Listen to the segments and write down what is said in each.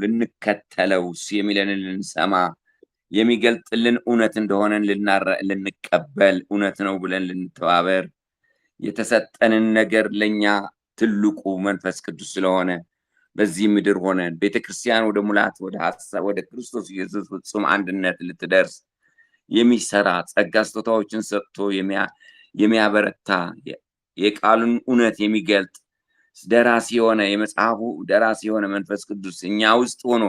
ልንከተለው እሱ የሚለንን ልንሰማ የሚገልጥልን እውነት እንደሆነ ልንቀበል እውነት ነው ብለን ልንተባበር የተሰጠንን ነገር ለኛ ትልቁ መንፈስ ቅዱስ ስለሆነ በዚህ ምድር ሆነን ቤተክርስቲያን ወደ ሙላት ወደ ክርስቶስ ኢየሱስ ፍጹም አንድነት ልትደርስ የሚሰራ ጸጋ ስጦታዎችን ሰጥቶ የሚያበረታ የቃሉን እውነት የሚገልጥ ደራሲ የሆነ የመጽሐፉ ደራሲ የሆነ መንፈስ ቅዱስ እኛ ውስጥ ሆኖ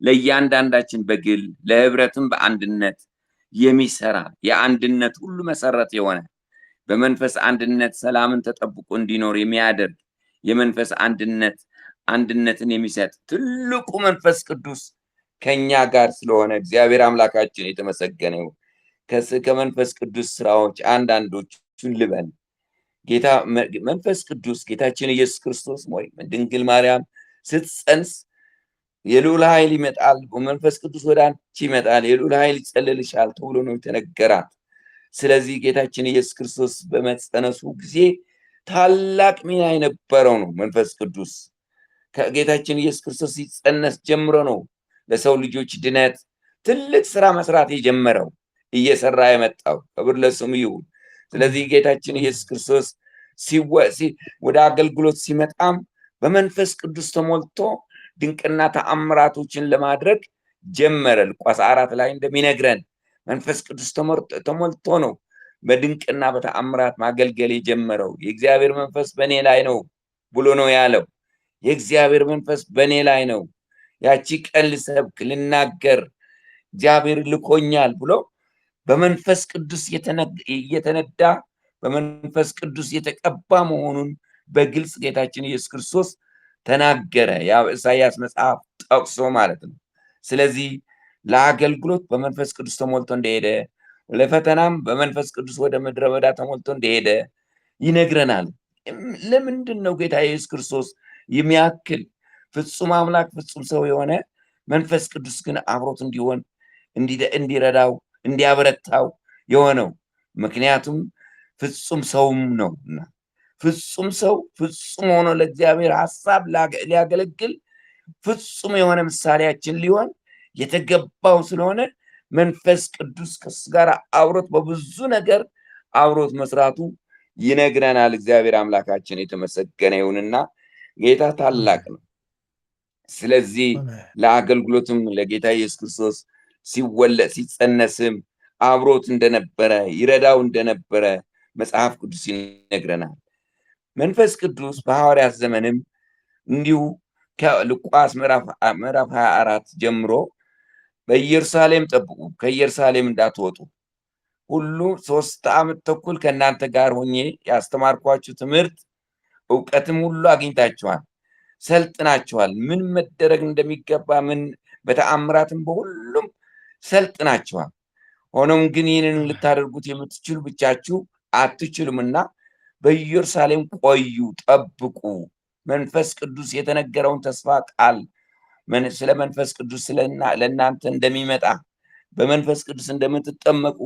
ለእያንዳንዳችን በግል ለህብረትም በአንድነት የሚሰራ የአንድነት ሁሉ መሰረት የሆነ በመንፈስ አንድነት ሰላምን ተጠብቆ እንዲኖር የሚያደርግ የመንፈስ አንድነትን የሚሰጥ ትልቁ መንፈስ ቅዱስ ከኛ ጋር ስለሆነ እግዚአብሔር አምላካችን የተመሰገነ ይሁን። ከመንፈስ ቅዱስ ስራዎች አንዳንዶቹን ልበል። ጌታ መንፈስ ቅዱስ ጌታችን ኢየሱስ ክርስቶስ ወይ ድንግል ማርያም ስትጸንስ የልዑል ኃይል ይመጣል፣ መንፈስ ቅዱስ ወደ አንቺ ይመጣል፣ የልዑል ኃይል ይጸልልሻል ተብሎ ነው የተነገራት። ስለዚህ ጌታችን ኢየሱስ ክርስቶስ በመጸነሱ ጊዜ ታላቅ ሚና የነበረው ነው መንፈስ ቅዱስ። ከጌታችን ኢየሱስ ክርስቶስ ሲጸነስ ጀምሮ ነው ለሰው ልጆች ድነት ትልቅ ስራ መስራት የጀመረው እየሰራ የመጣው። ክብር ለስሙ ይሁን። ስለዚህ ጌታችን ኢየሱስ ክርስቶስ ወደ አገልግሎት ሲመጣም በመንፈስ ቅዱስ ተሞልቶ ድንቅና ተአምራቶችን ለማድረግ ጀመረ። ሉቃስ 4 ላይ እንደሚነግረን መንፈስ ቅዱስ ተሞልቶ ነው በድንቅና በተአምራት ማገልገል የጀመረው። የእግዚአብሔር መንፈስ በእኔ ላይ ነው ብሎ ነው ያለው። የእግዚአብሔር መንፈስ በእኔ ላይ ነው፣ ያቺ ቀን ልሰብክ ልናገር እግዚአብሔር ልኮኛል ብሎ በመንፈስ ቅዱስ እየተነዳ በመንፈስ ቅዱስ የተቀባ መሆኑን በግልጽ ጌታችን ኢየሱስ ክርስቶስ ተናገረ። ኢሳይያስ መጽሐፍ ጠቅሶ ማለት ነው። ስለዚህ ለአገልግሎት በመንፈስ ቅዱስ ተሞልቶ እንደሄደ፣ ለፈተናም በመንፈስ ቅዱስ ወደ ምድረ በዳ ተሞልቶ እንደሄደ ይነግረናል። ለምንድን ነው ጌታ ኢየሱስ ክርስቶስ የሚያክል ፍጹም አምላክ ፍጹም ሰው የሆነ መንፈስ ቅዱስ ግን አብሮት እንዲሆን እንዲረዳው እንዲያበረታው የሆነው? ምክንያቱም ፍጹም ሰውም ነውና። ፍጹም ሰው ፍጹም ሆኖ ለእግዚአብሔር ሐሳብ ሊያገለግል ፍጹም የሆነ ምሳሌያችን ሊሆን የተገባው ስለሆነ መንፈስ ቅዱስ ከሱ ጋር አብሮት በብዙ ነገር አብሮት መስራቱ ይነግረናል። እግዚአብሔር አምላካችን የተመሰገነ ይሁንና ጌታ ታላቅ ነው። ስለዚህ ለአገልግሎትም ለጌታ ኢየሱስ ክርስቶስ ሲጸነስም አብሮት እንደነበረ ይረዳው እንደነበረ መጽሐፍ ቅዱስ ይነግረናል። መንፈስ ቅዱስ በሐዋርያት ዘመንም እንዲሁ ከሉቃስ ምዕራፍ 24 ጀምሮ በኢየሩሳሌም ጠብቁ፣ ከኢየሩሳሌም እንዳትወጡ፣ ሁሉ 3 ዓመት ተኩል ከእናንተ ጋር ሆኜ ያስተማርኳችሁ ትምህርት እውቀትም ሁሉ አግኝታችኋል፣ ሰልጥናችኋል። ምን መደረግ እንደሚገባ ምን በተአምራትም በሁሉም ሰልጥናችኋል። ሆኖም ግን ይህንን ልታደርጉት የምትችሉ ብቻችሁ አትችሉምና በኢየሩሳሌም ቆዩ፣ ጠብቁ። መንፈስ ቅዱስ የተነገረውን ተስፋ ቃል ስለ መንፈስ ቅዱስ ለእናንተ እንደሚመጣ፣ በመንፈስ ቅዱስ እንደምትጠመቁ፣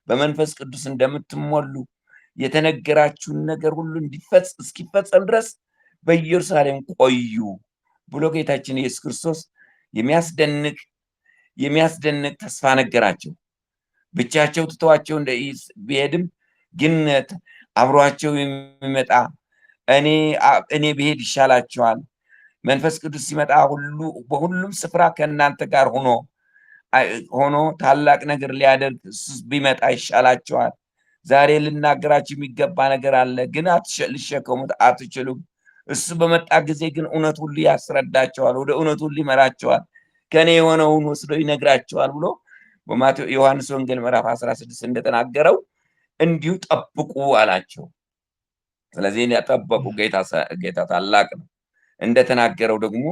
በመንፈስ ቅዱስ እንደምትሞሉ የተነገራችሁን ነገር ሁሉ እስኪፈጸም ድረስ በኢየሩሳሌም ቆዩ ብሎ ጌታችን ኢየሱስ ክርስቶስ የሚያስደንቅ ተስፋ ነገራቸው። ብቻቸው ትተዋቸው ቢሄድም ግን አብሯቸው የሚመጣ እኔ ብሄድ ይሻላቸዋል፣ መንፈስ ቅዱስ ሲመጣ በሁሉም ስፍራ ከእናንተ ጋር ሆኖ ታላቅ ነገር ሊያደርግ እሱ ቢመጣ ይሻላቸዋል። ዛሬ ልናገራችሁ የሚገባ ነገር አለ፣ ግን ልሸከሙት አትችሉም። እሱ በመጣ ጊዜ ግን እውነት ሁሉ ያስረዳቸዋል፣ ወደ እውነት ሁሉ ይመራቸዋል፣ ከኔ የሆነውን ወስዶ ይነግራቸዋል ብሎ ዮሐንስ ወንጌል ምዕራፍ 16 እንደተናገረው እንዲሁ ጠብቁ አላቸው። ስለዚህ ያጠበቁ ጌታ ታላቅ ነው። እንደተናገረው ደግሞ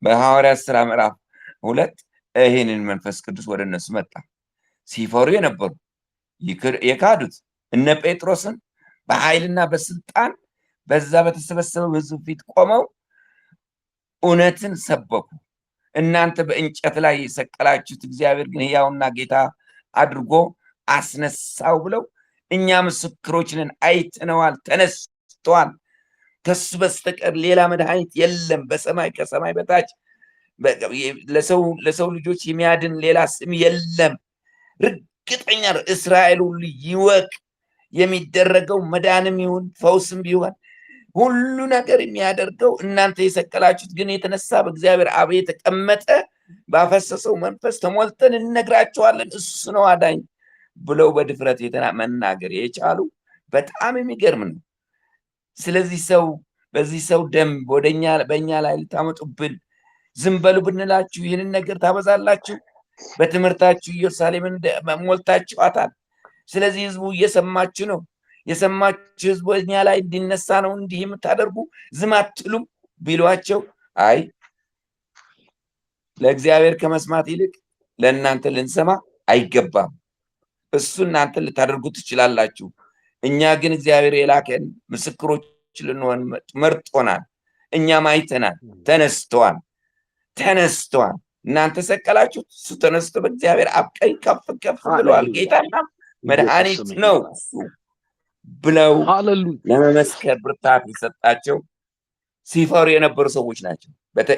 በሐዋርያት ሥራ ምዕራፍ 2 ይህንን መንፈስ ቅዱስ ወደ እነሱ መጣ። ሲፈሩ የነበሩ የካዱት እነ ጴጥሮስን በኃይልና በስልጣን በዛ በተሰበሰበው ሕዝብ ፊት ቆመው እውነትን ሰበኩ። እናንተ በእንጨት ላይ የሰቀላችሁት እግዚአብሔር ግን ሕያውና ጌታ አድርጎ አስነሳው ብለው እኛ ምስክሮች ነን፣ አይተነዋል፣ ተነስቷል፣ ከሱ በስተቀር ሌላ መድኃኒት የለም በሰማይ ከሰማይ በታች ለሰው ልጆች የሚያድን ሌላ ስም የለም። እርግጠኛ እስራኤል ሁሉ ይወቅ። የሚደረገው መዳንም ይሁን ፈውስም ቢሆን ሁሉ ነገር የሚያደርገው እናንተ የሰቀላችሁት ግን የተነሳ በእግዚአብሔር አብ የተቀመጠ ባፈሰሰው መንፈስ ተሞልተን እንነግራቸዋለን፣ እሱ ነው አዳኝ ብለው በድፍረት መናገር የቻሉ በጣም የሚገርም ነው። ስለዚህ በዚህ ሰው ደም በእኛ ላይ ልታመጡብን ዝም በሉ ብንላችሁ ይህንን ነገር ታበዛላችሁ። በትምህርታችሁ ኢየሩሳሌምን ሞልታችኋታል። ስለዚህ ህዝቡ እየሰማችሁ ነው። የሰማችሁ ህዝቡ በእኛ ላይ እንዲነሳ ነው እንዲህ የምታደርጉ ዝም አትሉም ቢሏቸው፣ አይ ለእግዚአብሔር ከመስማት ይልቅ ለእናንተ ልንሰማ አይገባም። እሱ እናንተ ልታደርጉ ትችላላችሁ። እኛ ግን እግዚአብሔር የላከን ምስክሮች ልንሆን መርጦናል። እኛም አይተናል። ተነስተዋል። እናንተ ሰቀላችሁት፣ እሱ ተነስቶ በእግዚአብሔር አብ ቀኝ ከፍ ከፍ ብለዋል። ጌታና መድኃኒት ነው እሱ ብለው ለመመስከር ብርታት የሰጣቸው ሲፈሩ የነበሩ ሰዎች ናቸው።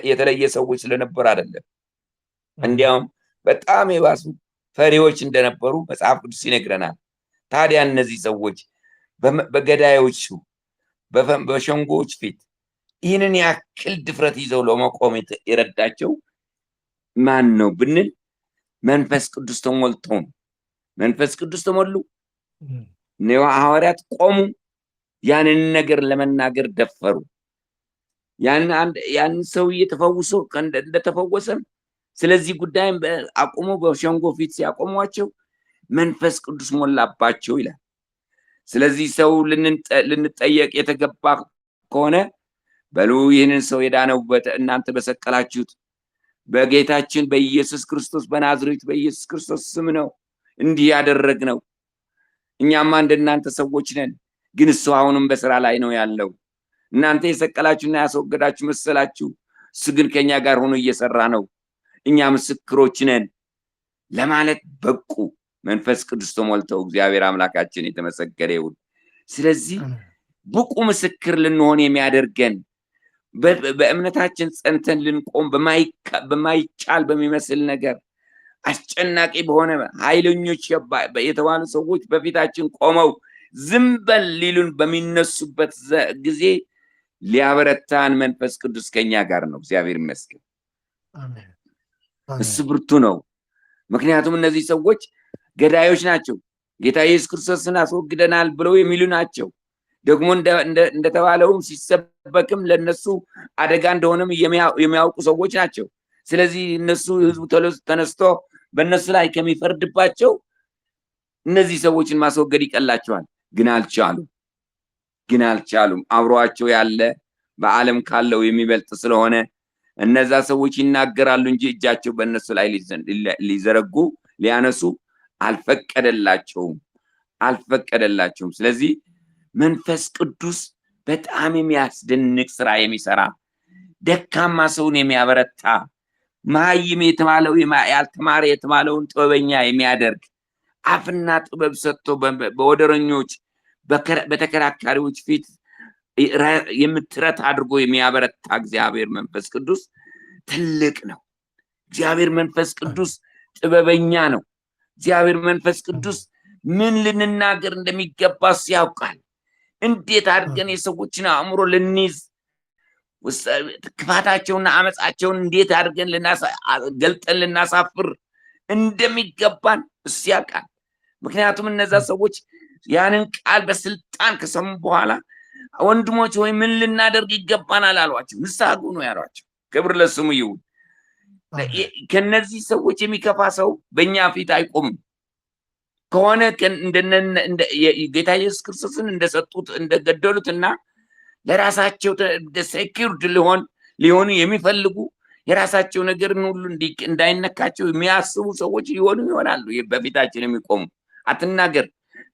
የተለየ ሰዎች ስለነበሩ አይደለም። እንዲያውም በጣም የባሱ ፈሪዎች እንደነበሩ መጽሐፍ ቅዱስ ይነግረናል። ታዲያ እነዚህ ሰዎች በገዳዮቹ በሸንጎዎች ፊት ይህንን ያክል ድፍረት ይዘው ለመቆም የረዳቸው ማን ነው ብንል መንፈስ ቅዱስ ተሞልተው ነው። መንፈስ ቅዱስ ተሞሉ። ሐዋርያት ቆሙ። ያንን ነገር ለመናገር ደፈሩ። ያን ሰውዬ ተፈውሶ እንደተፈወሰም ስለዚህ ጉዳይም አቁሞ በሸንጎ ፊት ሲያቆሟቸው መንፈስ ቅዱስ ሞላባቸው ይላል። ስለዚህ ሰው ልንጠየቅ የተገባ ከሆነ በሉ ይህንን ሰው የዳነው እናንተ በሰቀላችሁት በጌታችን በኢየሱስ ክርስቶስ በናዝሬት በኢየሱስ ክርስቶስ ስም ነው እንዲህ ያደረግነው። እኛማ እንደናንተ ሰዎች ነን፣ ግን እሱ አሁንም በስራ ላይ ነው ያለው። እናንተ የሰቀላችሁና ያስወገዳችሁ መሰላችሁ፣ እሱ ግን ከኛ ጋር ሆኖ እየሰራ ነው። እኛ ምስክሮች ነን ለማለት በቁ። መንፈስ ቅዱስ ተሞልተው እግዚአብሔር አምላካችን የተመሰገነ ይሁን። ስለዚህ ብቁ ምስክር ልንሆን የሚያደርገን በእምነታችን ጸንተን ልንቆም በማይቻል በሚመስል ነገር አስጨናቂ በሆነ ኃይለኞች የተባሉ ሰዎች በፊታችን ቆመው ዝም በል ሊሉን በሚነሱበት ጊዜ ሊያበረታን መንፈስ ቅዱስ ከኛ ጋር ነው። እግዚአብሔር ይመስገን። እሱ ብርቱ ነው። ምክንያቱም እነዚህ ሰዎች ገዳዮች ናቸው። ጌታ ኢየሱስ ክርስቶስን አስወግደናል ብለው የሚሉ ናቸው። ደግሞ እንደተባለውም ሲሰበክም ለነሱ አደጋ እንደሆነም የሚያውቁ ሰዎች ናቸው። ስለዚህ እነሱ ህዝቡ ተነስቶ በእነሱ ላይ ከሚፈርድባቸው እነዚህ ሰዎችን ማስወገድ ይቀላቸዋል። ግን አልቻሉም። አብሯቸው ያለ በዓለም ካለው የሚበልጥ ስለሆነ እነዛ ሰዎች ይናገራሉ እንጂ እጃቸው በእነሱ ላይ ሊዘረጉ ሊያነሱ አልፈቀደላቸውም። ስለዚህ መንፈስ ቅዱስ በጣም የሚያስደንቅ ስራ የሚሰራ ደካማ ሰውን የሚያበረታ መሃይም የተባለው ያልተማረ የተባለውን ጥበበኛ የሚያደርግ አፍና ጥበብ ሰጥቶ በወደረኞች በተከራካሪዎች ፊት የምትረት አድርጎ የሚያበረታ እግዚአብሔር መንፈስ ቅዱስ ትልቅ ነው። እግዚአብሔር መንፈስ ቅዱስ ጥበበኛ ነው። እግዚአብሔር መንፈስ ቅዱስ ምን ልንናገር እንደሚገባስ ያውቃል። እንዴት አድርገን የሰዎችን አእምሮ ልንይዝ ክፋታቸውና አመፃቸውን እንዴት አድርገን ገልጠን ልናሳፍር እንደሚገባን እሱ ያውቃል። ምክንያቱም እነዛ ሰዎች ያንን ቃል በስልጣን ከሰሙ በኋላ ወንድሞች ወይ ምን ልናደርግ ይገባናል አሏቸው። ንስሐ ግቡ ነው ያሏቸው። ክብር ለስሙ ይሁን። ከነዚህ ሰዎች የሚከፋ ሰው በእኛ ፊት አይቆምም። ከሆነ ጌታ ኢየሱስ ክርስቶስን እንደሰጡት እንደገደሉትና ለራሳቸው ሴኪርድ ሊሆኑ የሚፈልጉ የራሳቸው ነገርን ሁሉ እንዳይነካቸው የሚያስቡ ሰዎች ይሆናሉ በፊታችን የሚቆሙ። አትናገር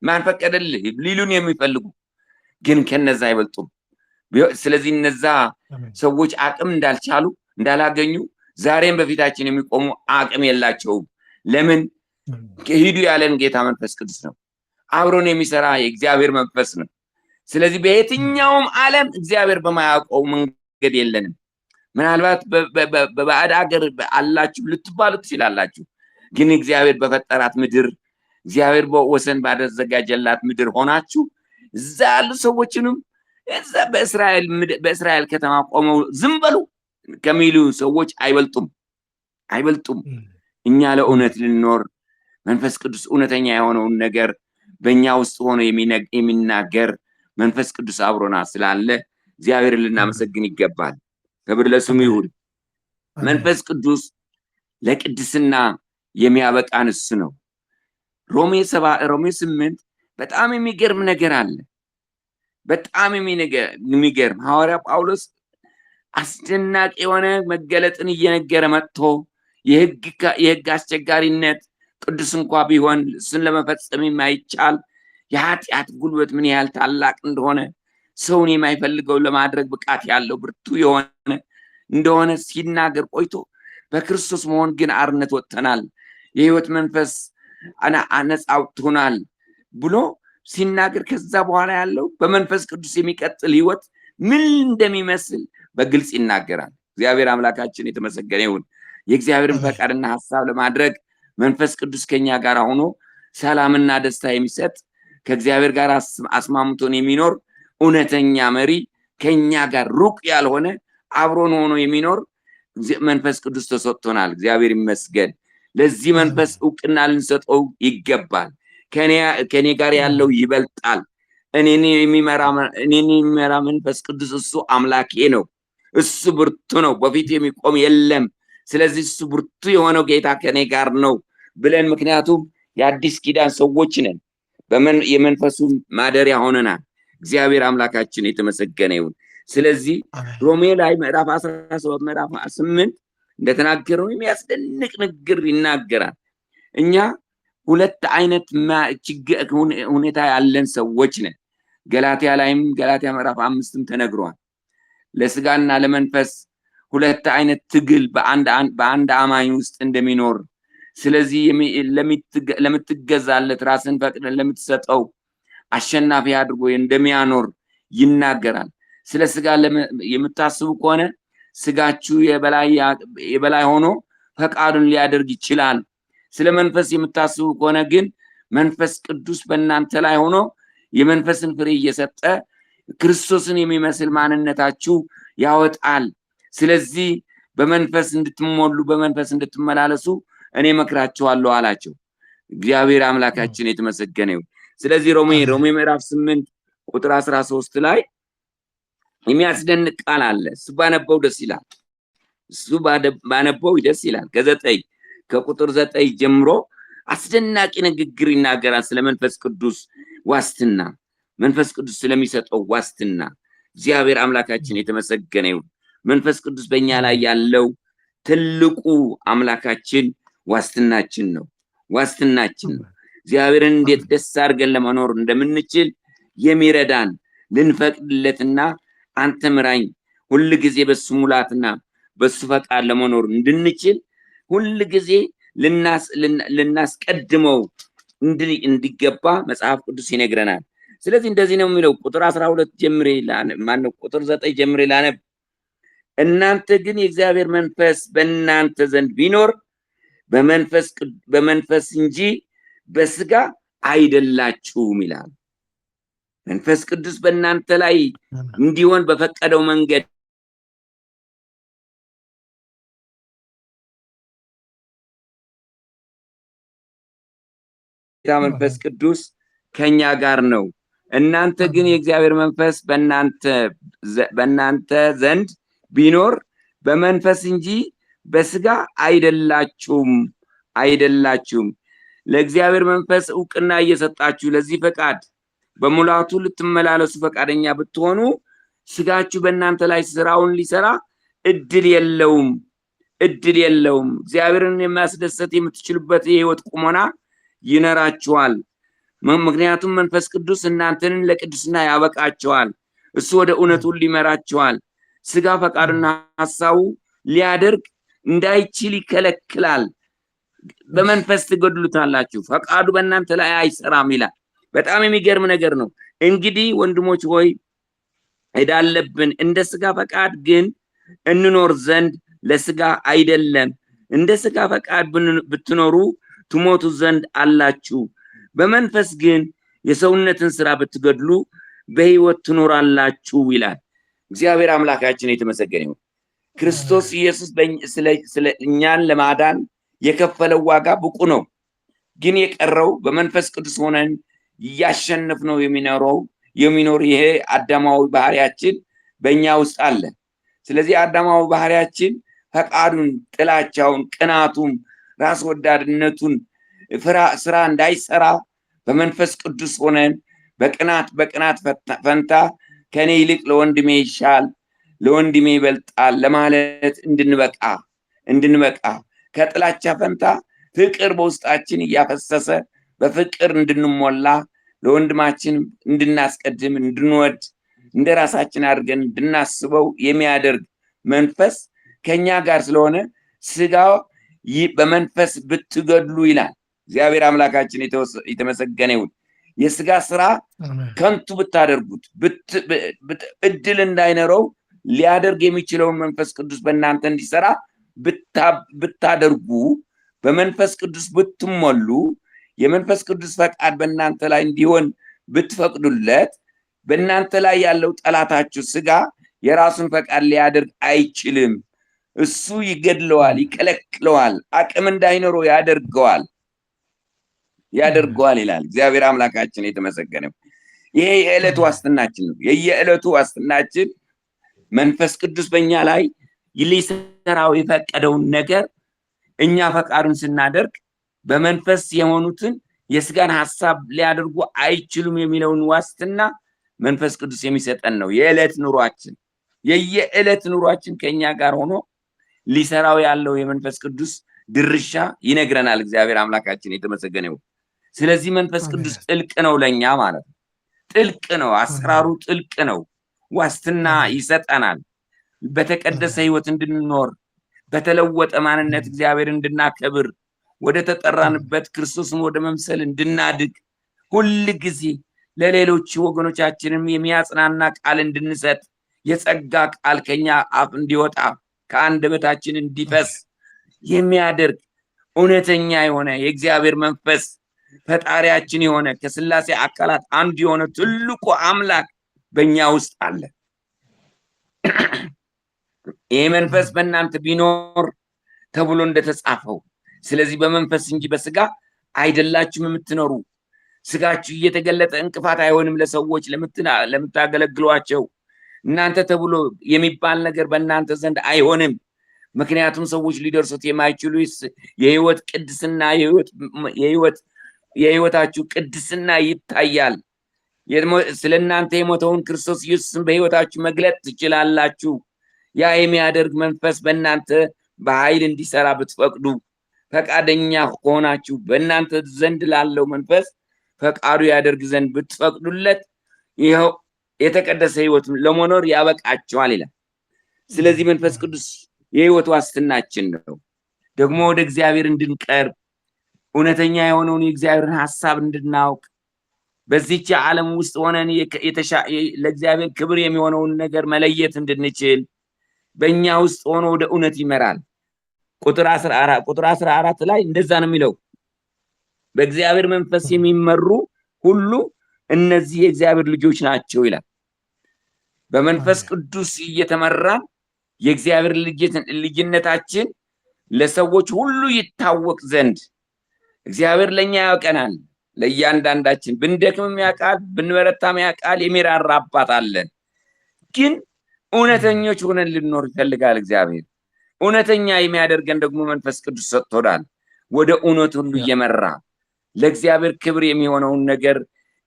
ማን ፈቀደልህ ሊሉን የሚፈልጉ ግን ከነዛ አይበልጡም። ስለዚህ እነዛ ሰዎች አቅም እንዳላገኙ ዛሬም በፊታችን የሚቆሙ አቅም የላቸውም። ለምን? ሂዱ ያለን ጌታ መንፈስ ቅዱስ ነው። አብሮን የሚሰራ የእግዚአብሔር መንፈስ ነው። ስለዚህ በየትኛውም ዓለም እግዚአብሔር በማያውቀው መንገድ የለንም። ምናልባት በባዕድ ሀገር አላችሁ ልትባሉ ትችላላችሁ። ግን እግዚአብሔር በፈጠራት ምድር እግዚአብሔር በወሰን ባዘጋጀላት ምድር ሆናችሁ እዛ ያሉ ሰዎችንም እዛ በእስራኤል ከተማ ቆመው ዝም በሉ ከሚሉ ሰዎች አይበልጡም። እኛ ለእውነት ልንኖር መንፈስ ቅዱስ እውነተኛ የሆነውን ነገር በእኛ ውስጥ ሆኖ የሚናገር መንፈስ ቅዱስ አብሮና ስላለ እግዚአብሔርን ልናመሰግን ይገባል። ክብር ለስሙ ይሁን። መንፈስ ቅዱስ ለቅድስና የሚያበቃን እሱ ነው። ሮሜ 8 በጣም የሚገርም ነገር አለ። በጣም የሚገርም ሐዋርያ ጳውሎስ አስደናቂ የሆነ መገለጥን እየነገረ መጥቶ የሕግ አስቸጋሪነት ቅዱስ እንኳ ቢሆን እሱን ለመፈጸም የማይቻል የኃጢአት ጉልበት ምን ያህል ታላቅ እንደሆነ ሰውን የማይፈልገው ለማድረግ ብቃት ያለው ብርቱ የሆነ እንደሆነ ሲናገር ቆይቶ በክርስቶስ መሆን ግን አርነት ወጥተናል፣ የሕይወት መንፈስ ነፃ አውጥቶናል ብሎ ሲናገር ከዛ በኋላ ያለው በመንፈስ ቅዱስ የሚቀጥል ሕይወት ምን እንደሚመስል በግልጽ ይናገራል። እግዚአብሔር አምላካችን የተመሰገነ ይሁን። የእግዚአብሔርን ፈቃድና ሐሳብ ለማድረግ መንፈስ ቅዱስ ከኛ ጋር ሆኖ ሰላምና ደስታ የሚሰጥ ከእግዚአብሔር ጋር አስማምቶን የሚኖር እውነተኛ መሪ ከኛ ጋር ሩቅ ያልሆነ አብሮን ሆኖ የሚኖር መንፈስ ቅዱስ ተሰጥቶናል። እግዚአብሔር ይመስገን። ለዚህ መንፈስ ዕውቅና ልንሰጠው ይገባል። ከኔ ጋር ያለው ይበልጣል። እኔን የሚመራ መንፈስ ቅዱስ እሱ አምላኬ ነው። እሱ ብርቱ ነው፣ በፊቱ የሚቆም የለም። ስለዚህ እሱ ብርቱ የሆነው ጌታ ከኔ ጋር ነው ብለን ምክንያቱም የአዲስ ኪዳን ሰዎች ነን፣ የመንፈሱ ማደሪያ ሆነናል። እግዚአብሔር አምላካችን የተመሰገነ ይሁን። ስለዚህ ሮሜ ላይ ምዕራፍ 17 ምዕራፍ 8 እንደተናገረው የሚያስደንቅ ንግግር ይናገራል። እኛ ሁለት አይነት ሁኔታ ያለን ሰዎች ነን። ገላትያ ምዕራፍ 5ም ተነግሯል። ለስጋና ለመንፈስ ሁለት አይነት ትግል በአንድ አማኝ ውስጥ እንደሚኖር፣ ስለዚህ ለምትገዛለት ራስን ፈቅደን ለምትሰጠው አሸናፊ አድርጎ እንደሚያኖር ይናገራል። ስለ ስጋ የምታስቡ ከሆነ ስጋችሁ የበላይ ሆኖ ፈቃዱን ሊያደርግ ይችላል። ስለ መንፈስ የምታስቡ ከሆነ ግን መንፈስ ቅዱስ በእናንተ ላይ ሆኖ የመንፈስን ፍሬ እየሰጠ ክርስቶስን የሚመስል ማንነታችሁ ያወጣል። ስለዚህ በመንፈስ እንድትሞሉ በመንፈስ እንድትመላለሱ እኔ መክራችኋለሁ አላቸው። እግዚአብሔር አምላካችን የተመሰገነ ይሁን። ስለዚህ ሮሜ ምዕራፍ 8 ቁጥር 13 ላይ የሚያስደንቅ ቃል አለ። እሱ ባነበው ደስ ይላል። ከቁጥር 9 ጀምሮ አስደናቂ ንግግር ይናገራል ስለ መንፈስ ቅዱስ ዋስትና፣ መንፈስ ቅዱስ ስለሚሰጠው ዋስትና። እግዚአብሔር አምላካችን የተመሰገነ ይሁን። መንፈስ ቅዱስ በእኛ ላይ ያለው ትልቁ አምላካችን ዋስትናችን ነው። እግዚአብሔርን እንዴት ደስ አድርገን ለመኖር እንደምንችል የሚረዳን ልንፈቅድለትና አንተ ምራኝ ሁል ጊዜ በሱ ሙላትና በሱ ፈቃድ ለመኖር እንድንችል ሁል ጊዜ ልናስቀድመው እንዲገባ መጽሐፍ ቅዱስ ይነግረናል። ስለዚህ እንደዚህ ነው የሚለው ቁጥር 12 ጀምሬ ቁጥር 9 ጀምሬ ላነብ። እናንተ ግን የእግዚአብሔር መንፈስ በእናንተ ዘንድ ቢኖር በመንፈስ እንጂ በስጋ አይደላችሁም ይላል። መንፈስ ቅዱስ በእናንተ ላይ እንዲሆን በፈቀደው መንገድ መንፈስ ቅዱስ ከኛ ጋር ነው። እናንተ ግን የእግዚአብሔር መንፈስ በእናንተ ዘንድ ቢኖር በመንፈስ እንጂ በስጋ አይደላችሁም። ለእግዚአብሔር መንፈስ ዕውቅና እየሰጣችሁ ለዚህ ፈቃድ በሙላቱ ልትመላለሱ ፈቃደኛ ብትሆኑ ስጋችሁ በእናንተ ላይ ስራውን ሊሰራ እድል የለውም። እግዚአብሔርን የሚያስደሰት የምትችሉበት የህይወት ቁመና ይነራችኋል። ምክንያቱም መንፈስ ቅዱስ እናንተን ለቅድስና ያበቃችኋል። እሱ ወደ እውነቱ ሊመራችኋል። ስጋ ፈቃዱና ሐሳቡ ሊያደርግ እንዳይችል ይከለክላል። በመንፈስ ትገድሉታላችሁ፣ ፈቃዱ በእናንተ ላይ አይሰራም ይላል። በጣም የሚገርም ነገር ነው። እንግዲህ ወንድሞች ሆይ ዕዳ አለብን፣ እንደ ስጋ ፈቃድ ግን እንኖር ዘንድ ለስጋ አይደለም። እንደ ስጋ ፈቃድ ብትኖሩ ትሞቱ ዘንድ አላችሁ። በመንፈስ ግን የሰውነትን ስራ ብትገድሉ በሕይወት ትኖራላችሁ ይላል። እግዚአብሔር አምላካችን የተመሰገነ ይሁን። ክርስቶስ ኢየሱስ ስለ እኛን ለማዳን የከፈለው ዋጋ ብቁ ነው። ግን የቀረው በመንፈስ ቅዱስ ሆነን እያሸነፍነው የሚኖር ይሄ አዳማዊ ባህሪያችን በእኛ ውስጥ አለ። ስለዚህ አዳማዊ ባህሪያችን ፈቃዱን፣ ጥላቻውን፣ ቅናቱን፣ ራስ ወዳድነቱን ስራ እንዳይሰራ በመንፈስ ቅዱስ ሆነን በቅናት ፈንታ ከኔ ይልቅ ለወንድሜ ይሻል፣ ለወንድሜ ይበልጣል ለማለት እንድንበቃ ከጥላቻ ፈንታ ፍቅር በውስጣችን እያፈሰሰ በፍቅር እንድንሞላ ለወንድማችን እንድናስቀድም እንድንወድ እንደ ራሳችን አድርገን እንድናስበው የሚያደርግ መንፈስ ከኛ ጋር ስለሆነ ስጋው በመንፈስ ብትገድሉ ይላል። እግዚአብሔር አምላካችን የተመሰገነ ይሁን። የስጋ ስራ ከንቱ ብታደርጉት እድል እንዳይኖረው ሊያደርግ የሚችለውን መንፈስ ቅዱስ በእናንተ እንዲሰራ ብታደርጉ በመንፈስ ቅዱስ ብትሞሉ የመንፈስ ቅዱስ ፈቃድ በእናንተ ላይ እንዲሆን ብትፈቅዱለት በእናንተ ላይ ያለው ጠላታችሁ ስጋ የራሱን ፈቃድ ሊያደርግ አይችልም። እሱ ይገድለዋል፣ ይከለክለዋል፣ አቅም እንዳይኖረው ያደርገዋል ይላል። እግዚአብሔር አምላካችን የተመሰገነ። ይሄ የዕለቱ ዋስትናችን ነው። የየዕለቱ ዋስትናችን መንፈስ ቅዱስ በእኛ ላይ ሊሰራው የፈቀደውን ነገር እኛ ፈቃዱን ስናደርግ በመንፈስ የሆኑትን የስጋን ሐሳብ ሊያደርጉ አይችሉም የሚለውን ዋስትና መንፈስ ቅዱስ የሚሰጠን ነው። የየዕለት ኑሯችን ከኛ ጋር ሆኖ ሊሰራው ያለው የመንፈስ ቅዱስ ድርሻ ይነግረናል። እግዚአብሔር አምላካችን የተመሰገነ ይሁን። ስለዚህ መንፈስ ቅዱስ ጥልቅ ነው፣ ለኛ ማለት ነው። ጥልቅ ነው፣ አሰራሩ ጥልቅ ነው። ዋስትና ይሰጠናል። በተቀደሰ ህይወት እንድንኖር፣ በተለወጠ ማንነት እግዚአብሔር እንድናከብር፣ ወደ ተጠራንበት ክርስቶስን ወደ መምሰል እንድናድግ፣ ሁል ጊዜ ለሌሎች ወገኖቻችንም የሚያጽናና ቃል እንድንሰጥ፣ የጸጋ ቃል ከኛ አፍ እንዲወጣ ከአንደበታችን እንዲፈስ የሚያደርግ እውነተኛ የሆነ የእግዚአብሔር መንፈስ ፈጣሪያችን የሆነ ከስላሴ አካላት አንዱ የሆነ ትልቁ አምላክ በእኛ ውስጥ አለ። ይህ መንፈስ በእናንተ ቢኖር ተብሎ እንደተጻፈው፣ ስለዚህ በመንፈስ እንጂ በስጋ አይደላችሁም የምትኖሩ። ስጋችሁ እየተገለጠ እንቅፋት አይሆንም ለሰዎች ለምታገለግሏቸው። እናንተ ተብሎ የሚባል ነገር በእናንተ ዘንድ አይሆንም። ምክንያቱም ሰዎች ሊደርሱት የማይችሉ የህይወት ቅድስና የህይወታችሁ ቅድስና ይታያል። ስለ እናንተ የሞተውን ክርስቶስ ኢየሱስን በህይወታችሁ መግለጥ ትችላላችሁ። ያ የሚያደርግ መንፈስ በእናንተ በኃይል እንዲሰራ ብትፈቅዱ፣ ፈቃደኛ ከሆናችሁ በእናንተ ዘንድ ላለው መንፈስ ፈቃዱ ያደርግ ዘንድ ብትፈቅዱለት ይኸው የተቀደሰ ህይወት ለመኖር ያበቃችኋል ይላል። ስለዚህ መንፈስ ቅዱስ የህይወት ዋስትናችን ነው። ደግሞ ወደ እግዚአብሔር እንድንቀርብ፣ እውነተኛ የሆነውን የእግዚአብሔርን ሐሳብ እንድናውቅ፣ በዚህች ዓለም ውስጥ ሆነን ለእግዚአብሔር ክብር የሚሆነውን ነገር መለየት እንድንችል በእኛ ውስጥ ሆኖ ወደ እውነት ይመራል። ቁጥር 14 ላይ እንደዛ ነው የሚለው፣ በእግዚአብሔር መንፈስ የሚመሩ ሁሉ እነዚህ የእግዚአብሔር ልጆች ናቸው ይላል። በመንፈስ ቅዱስ እየተመራን የእግዚአብሔር ልጅነታችን ለሰዎች ሁሉ ይታወቅ ዘንድ እግዚአብሔር ለኛ ያውቀናል። ለእያንዳንዳችን ብንደክምም ያውቃል፣ ብንበረታም ያውቃል። የሚራራ አባት አለን። ግን እውነተኞች ሆነን ልንኖር ይፈልጋል እግዚአብሔር። እውነተኛ የሚያደርገን ደግሞ መንፈስ ቅዱስ ሰጥቶናል። ወደ እውነት ሁሉ እየመራ ለእግዚአብሔር ክብር የሚሆነውን ነገር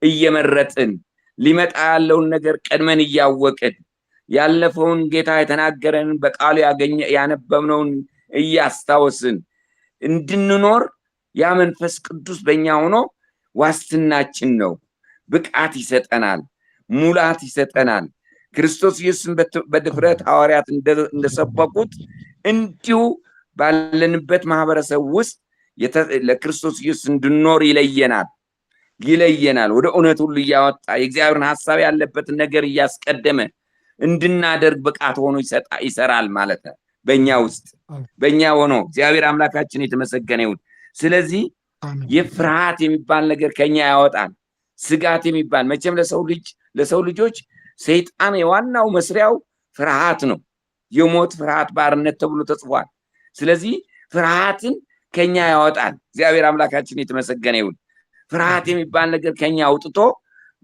እየመረጥን፣ ሊመጣ ያለውን ነገር ቀድመን እያወቅን፣ ያለፈውን ጌታ የተናገረንን በቃሉ ያነበብነውን እያስታወስን እንድንኖር ያ መንፈስ ቅዱስ በእኛ ሆኖ ዋስትናችን ነው። ብቃት ይሰጠናል፣ ሙላት ይሰጠናል። ክርስቶስ ኢየሱስን በድፍረት ሐዋርያት እንደሰበኩት እንዲሁ ባለንበት ማህበረሰብ ውስጥ ለክርስቶስ ኢየሱስ እንድንኖር ይለየናል። ወደ እውነት ሁሉ እያወጣ የእግዚአብሔርን ሐሳብ ያለበትን ነገር እያስቀደመ እንድናደርግ ብቃት ሆኖ ይሰራል ማለት ነው። በእኛ ውስጥ በእኛ ሆኖ እግዚአብሔር አምላካችን የተመሰገነ ይሁን። ስለዚህ የፍርሃት የሚባል ነገር ከኛ ያወጣል። ስጋት የሚባል መቼም ለሰው ልጆች ሰይጣን የዋናው መስሪያው ፍርሃት ነው። የሞት ፍርሃት ባርነት ተብሎ ተጽፏል። ስለዚህ ፍርሃትን ከኛ ያወጣል። እግዚአብሔር አምላካችን የተመሰገነ ይሁን። ፍርሃት የሚባል ነገር ከኛ አውጥቶ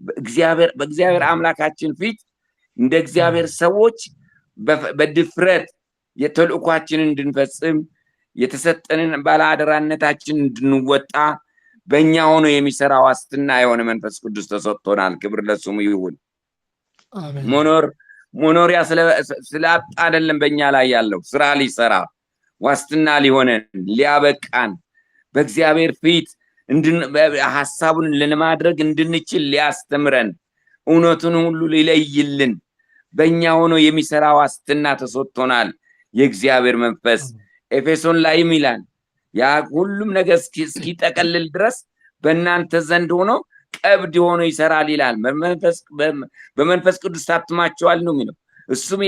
በእግዚአብሔር አምላካችን ፊት እንደ እግዚአብሔር ሰዎች በድፍረት የተልእኳችንን እንድንፈጽም የተሰጠንን ባለአደራነታችን እንድንወጣ በእኛ ሆኖ የሚሰራ ዋስትና የሆነ መንፈስ ቅዱስ ተሰጥቶናል። ክብር ለስሙ ይሁን። መኖሪያ ስላጣ አይደለም በእኛ ላይ ያለው ስራ ሊሰራ ዋስትና ሊሆነን ሊያበቃን በእግዚአብሔር ፊት ሐሳቡን ለማድረግ እንድንችል ሊያስተምረን እውነቱን ሁሉ ሊለይልን በእኛ ሆኖ የሚሰራ ዋስትና ተሰጥቶናል። የእግዚአብሔር መንፈስ ኤፌሶን ላይም ይላል ያ ሁሉም ነገር እስኪጠቀልል ድረስ በእናንተ ዘንድ ሆኖ ቀብድ ሆኖ ይሰራል ይላል። በመንፈስ ቅዱስ ታትማችኋል ነው የሚለው። እሱም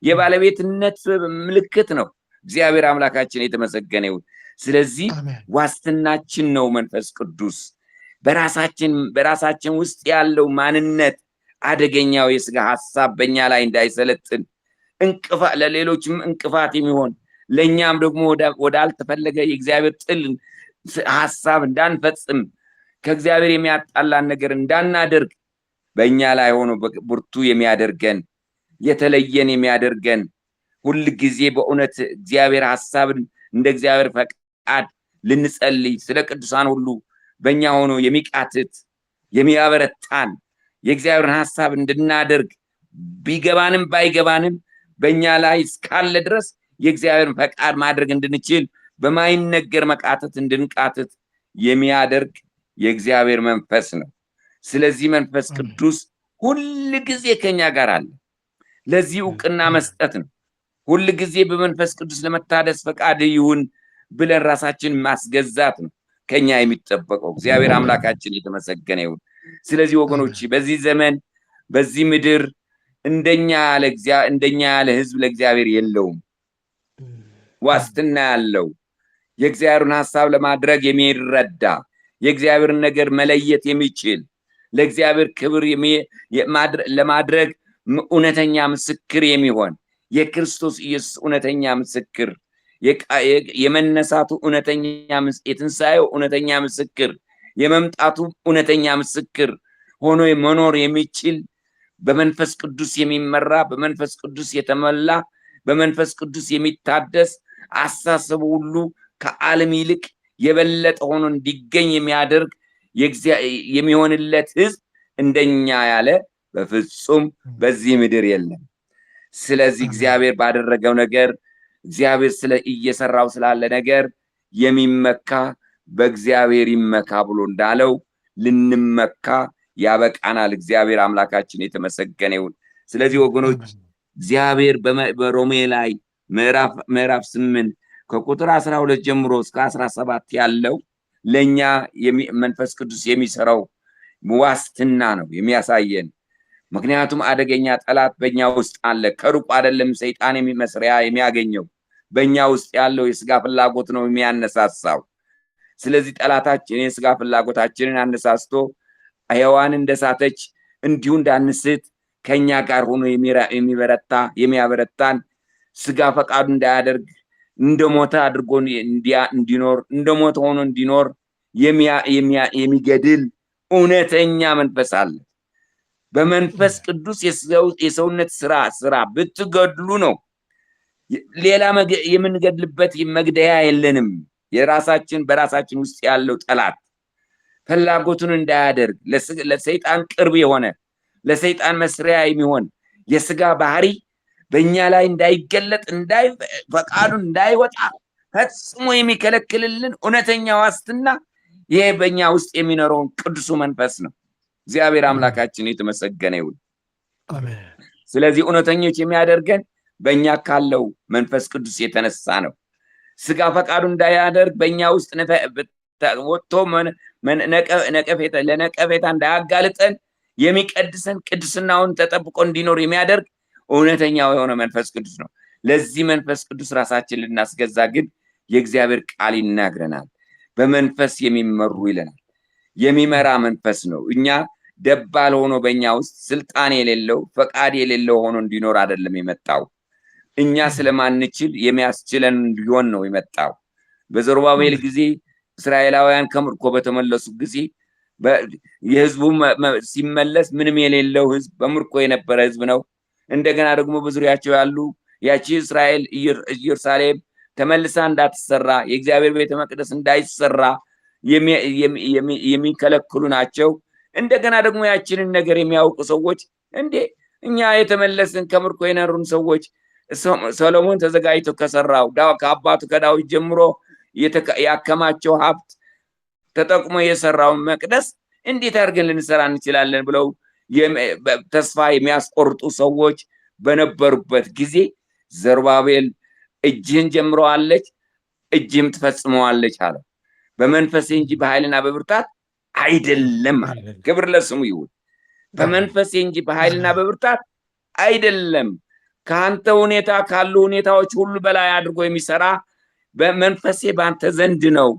የባለቤትነት ምልክት ነው። እግዚአብሔር አምላካችን የተመሰገነ ይሁን። ስለዚህ ዋስትናችን ነው መንፈስ ቅዱስ። በራሳችን ውስጥ ያለው ማንነት አደገኛው የስጋ ሐሳብ በእኛ ላይ እንዳይሰለጥን ለሌሎችም እንቅፋት የሚሆን ለእኛም ደግሞ ወዳልተፈለገ የእግዚአብሔር ጥል ሐሳብ እንዳንፈጽም ከእግዚአብሔር የሚያጣላን ነገር እንዳናደርግ በእኛ ላይ ሆኖ ብርቱ የሚያደርገን የተለየን የሚያደርገን ሁል ጊዜ በእውነት እግዚአብሔር ሐሳብን እንደ እግዚአብሔር ፈቃድ ልንጸልይ ስለ ቅዱሳን ሁሉ በእኛ ሆኖ የሚቃትት የሚያበረታን የእግዚአብሔርን ሐሳብ እንድናደርግ ቢገባንም ባይገባንም በእኛ ላይ እስካለ ድረስ የእግዚአብሔርን ፈቃድ ማድረግ እንድንችል በማይነገር መቃተት እንድንቃትት የሚያደርግ የእግዚአብሔር መንፈስ ነው። ስለዚህ መንፈስ ቅዱስ ሁል ጊዜ ከኛ ጋር አለ። ለዚህ ዕውቅና መስጠት ነው። ሁል ጊዜ በመንፈስ ቅዱስ ለመታደስ ፈቃድ ይሁን ብለን ራሳችን ማስገዛት ነው ከኛ የሚጠበቀው። እግዚአብሔር አምላካችን የተመሰገነ ይሁን። ስለዚህ ወገኖች በዚህ ዘመን በዚህ ምድር እንደኛ ያለ ሕዝብ ለእግዚአብሔር የለውም። ዋስትና ያለው የእግዚአብሔርን ሐሳብ ለማድረግ የሚረዳ የእግዚአብሔርን ነገር መለየት የሚችል ለእግዚአብሔር ክብር ለማድረግ እውነተኛ ምስክር የሚሆን የክርስቶስ ኢየሱስ እውነተኛ ምስክር የመነሳቱ እውነተኛ የትንሣኤው እውነተኛ ምስክር የመምጣቱ እውነተኛ ምስክር ሆኖ መኖር የሚችል በመንፈስ ቅዱስ የሚመራ በመንፈስ ቅዱስ የተሞላ በመንፈስ ቅዱስ የሚታደስ አስተሳሰቡ ሁሉ ከዓለም ይልቅ የበለጠ ሆኖ እንዲገኝ የሚያደርግ የሚሆንለት ሕዝብ እንደኛ ያለ በፍጹም በዚህ ምድር የለም። ስለዚህ እግዚአብሔር ባደረገው ነገር እግዚአብሔር እየሰራው ስላለ ነገር የሚመካ በእግዚአብሔር ይመካ ብሎ እንዳለው ልንመካ ያበቃናል። እግዚአብሔር አምላካችን የተመሰገነ ይሁን። ስለዚህ ወገኖች እግዚአብሔር በሮሜ ላይ ምዕራፍ 8 ከቁጥር 12 ጀምሮ እስከ 17 ያለው ለኛ መንፈስ ቅዱስ የሚሰራው ዋስትና ነው የሚያሳየን። ምክንያቱም አደገኛ ጠላት በእኛ ውስጥ አለ። ከሩቅ አይደለም ሰይጣን መስሪያ የሚያገኘው በእኛ ውስጥ ያለው የስጋ ፍላጎት ነው የሚያነሳሳው። ስለዚህ ጠላታችን የስጋ ፍላጎታችንን አነሳስቶ ሔዋን እንደሳተች እንዲሁ እንዳንስት ከኛ ጋር ሆኖ የሚያበረታን ስጋ ፈቃዱ እንዳያደርግ እንደሞተ አድርጎ እንዲኖር እንደሞተ ሆኖ እንዲኖር የሚገድል እውነተኛ መንፈስ አለ። በመንፈስ ቅዱስ የሰውነት ስራ ብትገድሉ ነው። ሌላ የምንገድልበት መግደያ የለንም። በራሳችን ውስጥ ያለው ጠላት ፍላጎቱን እንዳያደርግ ለሰይጣን ቅርብ የሆነ ለሰይጣን መስሪያ የሚሆን የስጋ ባህሪ በእኛ ላይ እንዳይገለጥ ፈቃዱን እንዳይወጣ ፈጽሞ የሚከለክልልን እውነተኛ ዋስትና ይሄ በእኛ ውስጥ የሚኖረውን ቅዱሱ መንፈስ ነው። እግዚአብሔር አምላካችን የተመሰገነ ይሁን። ስለዚህ እውነተኞች የሚያደርገን በእኛ ካለው መንፈስ ቅዱስ የተነሳ ነው። ስጋ ፈቃዱ እንዳያደርግ በእኛ ውስጥ ወጥቶ ለነቀፌታ እንዳያጋልጠን የሚቀድሰን ቅድስናውን ተጠብቆ እንዲኖር የሚያደርግ እውነተኛው የሆነ መንፈስ ቅዱስ ነው። ለዚህ መንፈስ ቅዱስ ራሳችን ልናስገዛ ግን የእግዚአብሔር ቃል ይናግረናል። በመንፈስ የሚመሩ ይለናል። የሚመራ መንፈስ ነው። እኛ ደባል ሆኖ በእኛ ውስጥ ስልጣን የሌለው ፈቃድ የሌለው ሆኖ እንዲኖር አይደለም የመጣው። እኛ ስለማንችል የሚያስችለን እንዲሆን ነው የመጣው። በዘሩባቤል ጊዜ እስራኤላውያን ከምርኮ በተመለሱ ጊዜ የህዝቡ ሲመለስ ምንም የሌለው ህዝብ በምርኮ የነበረ ህዝብ ነው። እንደገና ደግሞ በዙሪያቸው ያሉ ያቺ እስራኤል ኢየሩሳሌም ተመልሳ እንዳትሰራ የእግዚአብሔር ቤተ መቅደስ እንዳይሰራ የሚከለክሉ ናቸው። እንደገና ደግሞ ያችንን ነገር የሚያውቁ ሰዎች እንዴ እኛ የተመለስን ከምርኮ የነሩን ሰዎች ሰሎሞን ተዘጋጅቶ ከሰራው ከአባቱ ከዳዊት ጀምሮ ያከማቸው ሀብት ተጠቅሞ የሰራውን መቅደስ እንዴት አድርገን ልንሰራ እንችላለን ብለው ተስፋ የሚያስቆርጡ ሰዎች በነበሩበት ጊዜ ዘሩባቤል እጅህን ጀምረዋለች እጅህም ትፈጽመዋለች አለ። በመንፈሴ እንጂ በኃይልና በብርታት አይደለም አለ። ክብር ለስሙ ይሁን። በመንፈሴ እንጂ በኃይልና በብርታት አይደለም። ከአንተ ሁኔታ ካሉ ሁኔታዎች ሁሉ በላይ አድርጎ የሚሰራ በመንፈሴ በአንተ ዘንድ ነው።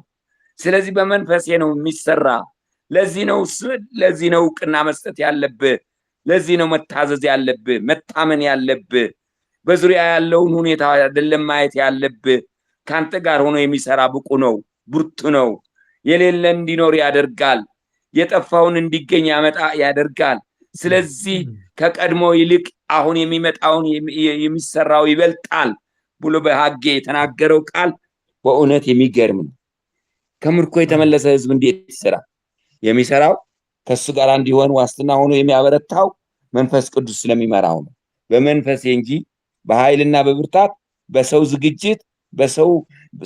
ስለዚህ በመንፈሴ ነው የሚሰራ። ለዚህ ነው እውቅና መስጠት ያለብህ። ለዚህ ነው መታዘዝ ያለብህ፣ መታመን ያለብህ። በዙሪያ ያለውን ሁኔታ አይደለም ማየት ያለብህ። ካንተ ጋር ሆኖ የሚሰራ ብቁ ነው፣ ብርቱ ነው። የሌለ እንዲኖር ያደርጋል፣ የጠፋውን እንዲገኝ ያደርጋል። ስለዚህ ከቀድሞ ይልቅ አሁን የሚመጣውን የሚሰራው ይበልጣል ብሎ በሐጌ የተናገረው ቃል በእውነት የሚገርም ነው። ከምርኮ የተመለሰ ህዝብ እንዴት ይሰራል? የሚሰራው ከሱ ጋር እንዲሆን ዋስትና ሆኖ የሚያበረታው መንፈስ ቅዱስ ስለሚመራው ነው። በመንፈሴ እንጂ በኃይልና በብርታት በሰው ዝግጅት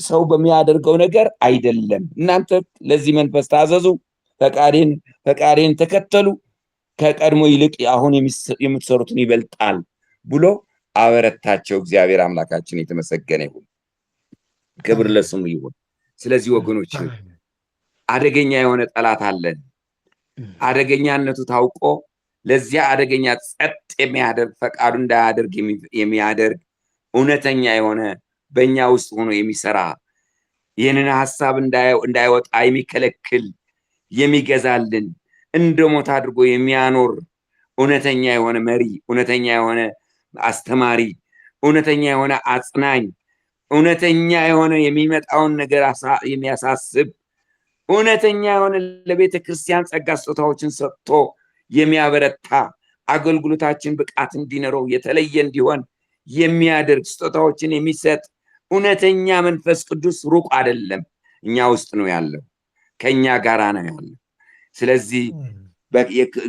ሰው በሚያደርገው ነገር አይደለም። እናንተ ለዚህ መንፈስ ታዘዙ፣ ፈቃዴን ተከተሉ፣ ከቀድሞ ይልቅ አሁን የምትሰሩትን ይበልጣል ብሎ አበረታቸው። እግዚአብሔር አምላካችን የተመሰገነ ይሁን። ክብር ለስሙ ይሁን። ስለዚህ ወገኖች አደገኛ የሆነ ጠላት አለን። አደገኛነቱ ታውቆ ለዚያ አደገኛ ጸጥ የሚያደርግ ፈቃዱ እንዳያደርግ የሚያደርግ እውነተኛ የሆነ በእኛ ውስጥ ሆኖ የሚሰራ ይህንን ሐሳብ እንዳይወጣ የሚከለክል የሚገዛልን እንደ ሞት አድርጎ የሚያኖር እውነተኛ የሆነ መሪ፣ እውነተኛ የሆነ አስተማሪ፣ እውነተኛ የሆነ አጽናኝ፣ እውነተኛ የሆነ የሚመጣውን ነገር የሚያሳስብ እውነተኛ የሆነ ለቤተ ክርስቲያን ጸጋ ስጦታዎችን ሰጥቶ የሚያበረታ አገልግሎታችን ብቃት እንዲኖረው የተለየ እንዲሆን የሚያደርግ ስጦታዎችን የሚሰጥ እውነተኛ መንፈስ ቅዱስ ሩቅ አይደለም፣ እኛ ውስጥ ነው ያለው፣ ከኛ ጋራ ነው ያለው። ስለዚህ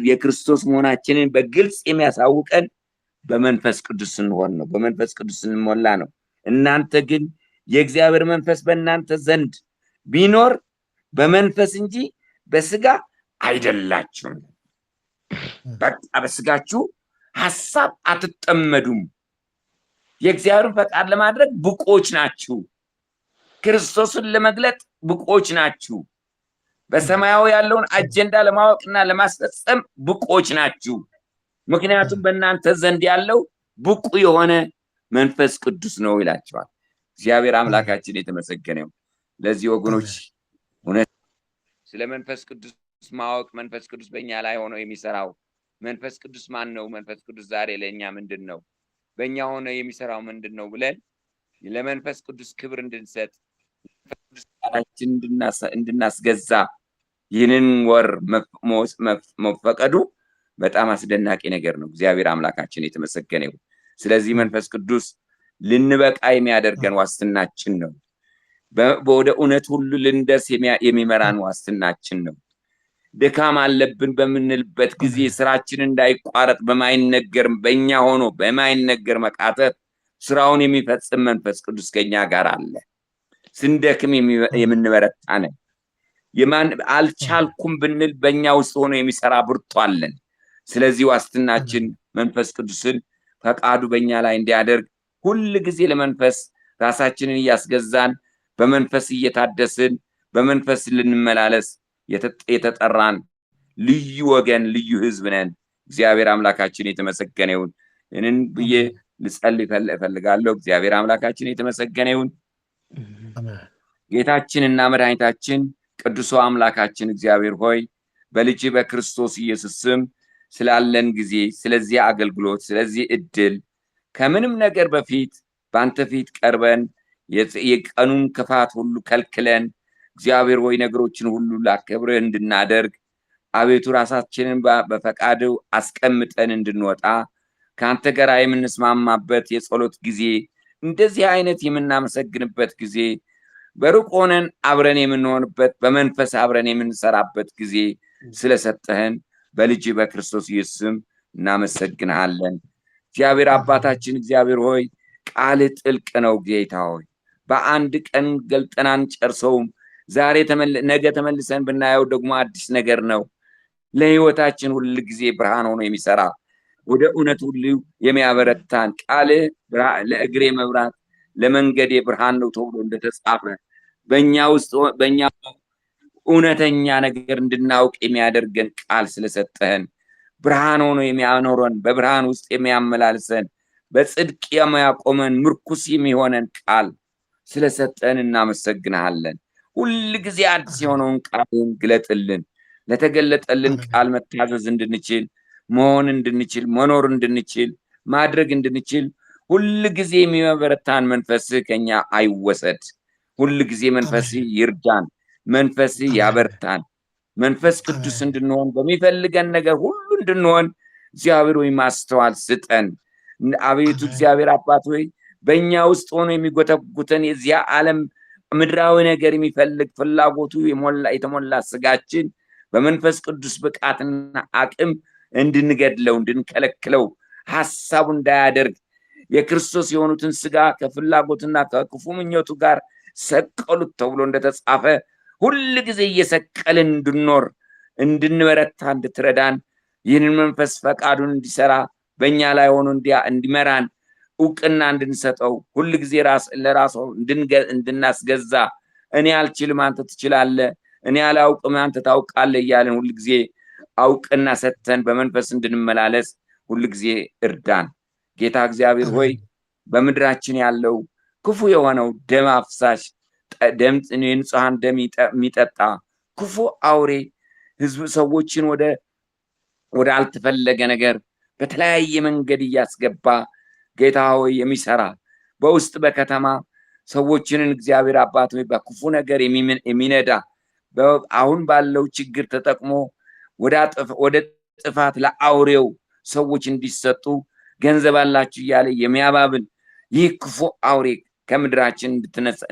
የክርስቶስ መሆናችንን በግልጽ የሚያሳውቀን በመንፈስ ቅዱስ ስንሆን ነው፣ በመንፈስ ቅዱስ ስንሞላ ነው። እናንተ ግን የእግዚአብሔር መንፈስ በእናንተ ዘንድ ቢኖር በመንፈስ እንጂ በስጋ አይደላችሁም። በቃ በስጋችሁ ሐሳብ አትጠመዱም። የእግዚአብሔርን ፈቃድ ለማድረግ ብቆች ናችሁ። ክርስቶስን ለመግለጥ ብቆች ናችሁ። በሰማያዊ ያለውን አጀንዳ ለማወቅና ለማስፈጸም ብቆች ናችሁ። ምክንያቱም በእናንተ ዘንድ ያለው ብቁ የሆነ መንፈስ ቅዱስ ነው ይላቸዋል። እግዚአብሔር አምላካችን የተመሰገነው። ለዚህ ወገኖች እውነት ስለ መንፈስ ቅዱስ ማወቅ፣ መንፈስ ቅዱስ በእኛ ላይ ሆኖ የሚሰራው መንፈስ ቅዱስ ማን ነው? መንፈስ ቅዱስ ዛሬ ለእኛ ምንድን ነው? በእኛ ሆኖ የሚሰራው ምንድን ነው ብለን ለመንፈስ ቅዱስ ክብር እንድንሰጥ እንድናስገዛ ይህንን ወር መፈቀዱ በጣም አስደናቂ ነገር ነው። እግዚአብሔር አምላካችን የተመሰገነ ይሁን። ስለዚህ መንፈስ ቅዱስ ልንበቃ የሚያደርገን ዋስትናችን ነው። ወደ እውነት ሁሉ ልንደርስ የሚመራን ዋስትናችን ነው። ድካም አለብን በምንልበት ጊዜ ስራችን እንዳይቋረጥ በእኛ ሆኖ በማይነገር መቃተት ስራውን የሚፈጽም መንፈስ ቅዱስ ከኛ ጋር አለ። ስንደክም የምንበረታ ነን። አልቻልኩም ብንል በእኛ ውስጥ ሆኖ የሚሰራ ብርቱ አለን። ስለዚህ ዋስትናችን መንፈስ ቅዱስን ፈቃዱ በእኛ ላይ እንዲያደርግ ሁል ጊዜ ለመንፈስ ራሳችንን እያስገዛን በመንፈስ እየታደስን በመንፈስ ልንመላለስ የተጠራን ልዩ ወገን ልዩ ህዝብ ነን። እግዚአብሔር አምላካችን የተመሰገነ ይሁን። ይህንን ብዬ ልጸልይ እፈልጋለሁ። እግዚአብሔር አምላካችን የተመሰገነ ይሁን። ጌታችንና መድኃኒታችን ቅዱሱ አምላካችን እግዚአብሔር ሆይ በልጅ በክርስቶስ ኢየሱስ ስም ስላለን ጊዜ፣ ስለዚህ አገልግሎት፣ ስለዚህ እድል ከምንም ነገር በፊት በአንተ ፊት ቀርበን የቀኑን ክፋት ሁሉ ከልክለን እግዚአብሔር ሆይ ነገሮችን ሁሉ ላከብርህ እንድናደርግ አቤቱ ራሳችንን በፈቃድ አስቀምጠን እንድንወጣ ከአንተ ጋር የምንስማማበት የጸሎት ጊዜ፣ እንደዚህ አይነት የምናመሰግንበት ጊዜ፣ በሩቅ ሆነን አብረን የምንሆንበት በመንፈስ አብረን የምንሰራበት ጊዜ ስለሰጠህን በልጅ በክርስቶስ ኢየሱስ ስም እናመሰግንሃለን። እግዚአብሔር አባታችን እግዚአብሔር ሆይ ቃልህ ጥልቅ ነው። ጌታ ሆይ በአንድ ቀን ገልጠን አንጨርሰውም። ነገ ተመልሰን ብናየው ደግሞ አዲስ ነገር ነው። ለህይወታችን ሁሉ ጊዜ ብርሃን ሆኖ የሚሰራ ወደ እውነት ሁሉ የሚያበረታን ቃልህ ለእግሬ መብራት ለመንገዴ ብርሃን ነው ተብሎ እንደተጻፈ በእኛ እውነተኛ ነገር እንድናውቅ የሚያደርገን ቃል ስለሰጠህን ብርሃን ሆኖ የሚያኖረን በብርሃን ውስጥ የሚያመላልሰን በጽድቅ የሚያቆመን ምርኩስ የሚሆነን ቃል ስለሰጠን እናመሰግንሃለን። ሁል ጊዜ አዲስ የሆነውን ቃልን ግለጥልን። ለተገለጠልን ቃል መታዘዝ እንድንችል፣ መሆን እንድንችል፣ መኖር እንድንችል፣ ማድረግ እንድንችል ሁል ጊዜ የሚያበረታን መንፈስህ ከኛ አይወሰድ። ሁል ጊዜ መንፈስህ ይርዳን፣ መንፈስህ ያበርታን። መንፈስ ቅዱስ እንድንሆን በሚፈልገን ነገር ሁሉ እንድንሆን እግዚአብሔር ሆይ ማስተዋል ስጠን። አቤቱ እግዚአብሔር አባት ሆይ በእኛ ውስጥ ሆኖ የሚጎተጉተን የዚያ ዓለም ምድራዊ ነገር የሚፈልግ ፍላጎቱ የተሞላ ስጋችን በመንፈስ ቅዱስ ብቃትና አቅም እንድንገድለው እንድንከለክለው ሐሳቡ እንዳያደርግ የክርስቶስ የሆኑትን ስጋ ከፍላጎትና ከክፉ ምኞቱ ጋር ሰቀሉት ተብሎ እንደተጻፈ ሁል ጊዜ እየሰቀልን እንድንኖር እንድንበረታ እንድትረዳን ይህንን መንፈስ ፈቃዱን እንዲሰራ በእኛ ላይ ሆኖ እንዲመራን እውቅና እንድንሰጠው ሁል ጊዜ ለራሱ እንድናስገዛ እኔ አልችልም አንተ ትችላለህ፣ እኔ አላውቅም አንተ ታውቃለህ እያለን ሁል ጊዜ አውቅና ሰጥተን በመንፈስ እንድንመላለስ ሁል ጊዜ እርዳን። ጌታ እግዚአብሔር ሆይ በምድራችን ያለው ክፉ የሆነው ደም አፍሳሽ የንጹሐን ደም የሚጠጣ ክፉ አውሬ ህዝብ ሰዎችን ወደ አልተፈለገ ነገር በተለያየ መንገድ እያስገባ ጌታ ሆይ የሚሰራ በውስጥ በከተማ ሰዎችንን እግዚአብሔር አባት ሆይ በክፉ ነገር የሚነዳ አሁን ባለው ችግር ተጠቅሞ ወደ ጥፋት ለአውሬው ሰዎች እንዲሰጡ ገንዘብ አላችሁ እያለ የሚያባብል ይህ ክፉ አውሬ ከምድራችን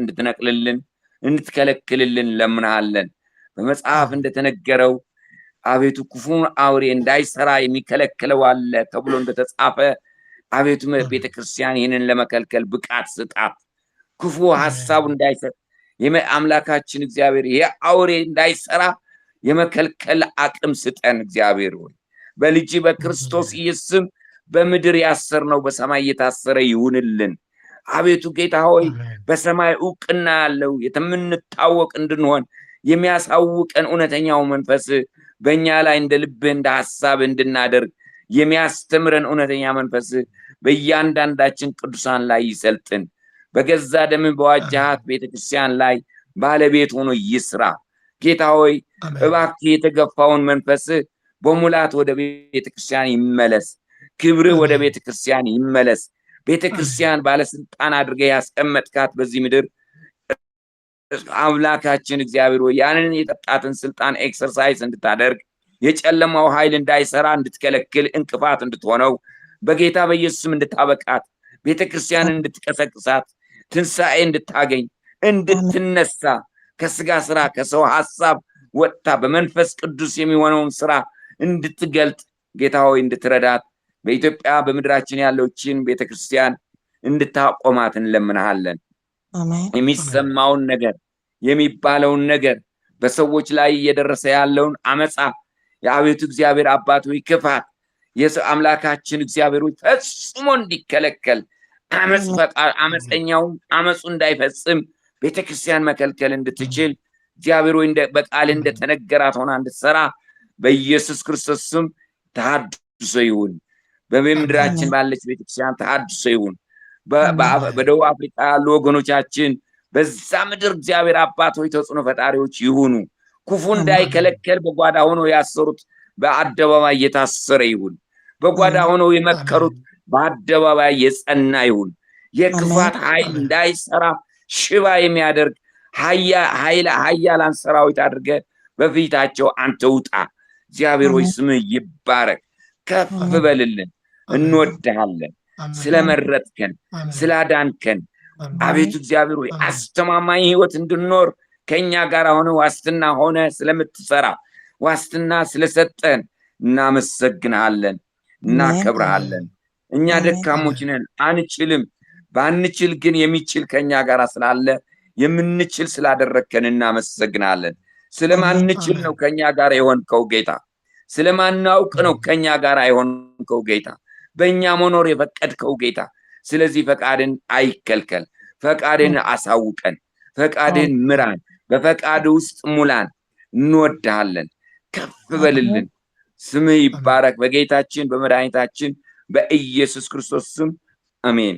እንድትነቅልልን እንድትከለክልልን ለምንሃለን። በመጽሐፍ እንደተነገረው አቤቱ ክፉን አውሬ እንዳይሰራ የሚከለክለው አለ ተብሎ እንደተጻፈ አቤቱ ቤተክርስቲያን ይህንን ለመከልከል ብቃት ስጣት። ክፉ ሐሳቡ እንዳይሰጥ አምላካችን እግዚአብሔር ይሄ አውሬ እንዳይሰራ የመከልከል አቅም ስጠን። እግዚአብሔር ሆይ በልጅ በክርስቶስ ኢየሱስ ስም በምድር ያሰርነው በሰማይ የታሰረ ይሁንልን። አቤቱ ጌታ ሆይ በሰማይ እውቅና ያለው የምንታወቅ እንድንሆን የሚያሳውቀን እውነተኛው መንፈስ በእኛ ላይ እንደ ልብህ እንደ ሐሳብ እንድናደርግ የሚያስተምረን እውነተኛ መንፈስ በእያንዳንዳችን ቅዱሳን ላይ ይሰልጥን። በገዛ ደም በዋጃሃት ቤተክርስቲያን ላይ ባለቤት ሆኖ ይስራ። ጌታ ሆይ እባክህ የተገፋውን መንፈስ በሙላት ወደ ቤተክርስቲያን ይመለስ። ክብርህ ወደ ቤተክርስቲያን ይመለስ። ቤተክርስቲያን ባለስልጣን አድርገህ ያስቀመጥካት በዚህ ምድር አምላካችን እግዚአብሔር ሆይ ያንን የጠጣትን ስልጣን ኤክሰርሳይዝ እንድታደርግ የጨለማው ኃይል እንዳይሰራ እንድትከለክል እንቅፋት እንድትሆነው በጌታ በኢየሱስም እንድታበቃት ቤተክርስቲያንን እንድትቀሰቅሳት ትንሣኤ እንድታገኝ እንድትነሳ ከስጋ ስራ ከሰው ሐሳብ ወጥታ በመንፈስ ቅዱስ የሚሆነውን ስራ እንድትገልጥ ጌታ ሆይ እንድትረዳት በኢትዮጵያ በምድራችን ያለችን ቤተክርስቲያን እንድታቆማት እንለምንሃለን። የሚሰማውን ነገር የሚባለውን ነገር በሰዎች ላይ እየደረሰ ያለውን አመፃ የአቤቱ እግዚአብሔር አባት ሆይ ክፋት የሰው አምላካችን እግዚአብሔር ሆይ ፈጽሞ እንዲከለከል አመፀኛው አመፁ እንዳይፈጽም ቤተክርስቲያን መከልከል እንድትችል እግዚአብሔር ሆይ በቃል እንደተነገራት ሆና እንድትሰራ በኢየሱስ ክርስቶስ ስም ተሐድሶ ይሁን። በምድራችን ባለች ቤተክርስቲያን ተሐድሶ ይሁን። በደቡብ አፍሪካ ያሉ ወገኖቻችን በዛ ምድር እግዚአብሔር አባት ሆይ ተጽዕኖ ፈጣሪዎች ይሁኑ። ክፉ እንዳይከለከል በጓዳ ሆነው ያሰሩት በአደባባይ የታሰረ ይሁን። በጓዳ ሆነው የመከሩት በአደባባይ የጸና ይሁን። የክፋት ኃይል እንዳይሰራ ሽባ የሚያደርግ ኃያላን ሰራዊት አድርገ በፊታቸው አንተ ውጣ። እግዚአብሔር ሆይ ስምህ ይባረክ፣ ከፍ በልልን። እንወድሃለን ስለመረጥከን ስላዳንከን። አቤቱ እግዚአብሔር ሆይ አስተማማኝ ህይወት እንድንኖር ከኛ ጋር ሆነ ዋስትና ሆነ ስለምትሰራ ዋስትና ስለሰጠን እናመሰግንሃለን፣ እናከብርሃለን። እኛ ደካሞች ነን፣ አንችልም። ባንችል ግን የሚችል ከኛ ጋር ስላለ የምንችል ስላደረከን እናመሰግናለን። ስለማንችል ነው ከኛ ጋር የሆንከው ጌታ። ስለማናውቅ ነው ከኛ ጋር የሆንከው ጌታ። በእኛ መኖር የፈቀድከው ጌታ። ስለዚህ ፈቃድን አይከልከል። ፈቃድን አሳውቀን፣ ፈቃድን ምራን፣ በፈቃድ ውስጥ ሙላን። እንወድሃለን፣ ከፍ በልልን። ስምህ ይባረክ። በጌታችን በመድኃኒታችን በኢየሱስ ክርስቶስ ስም አሜን።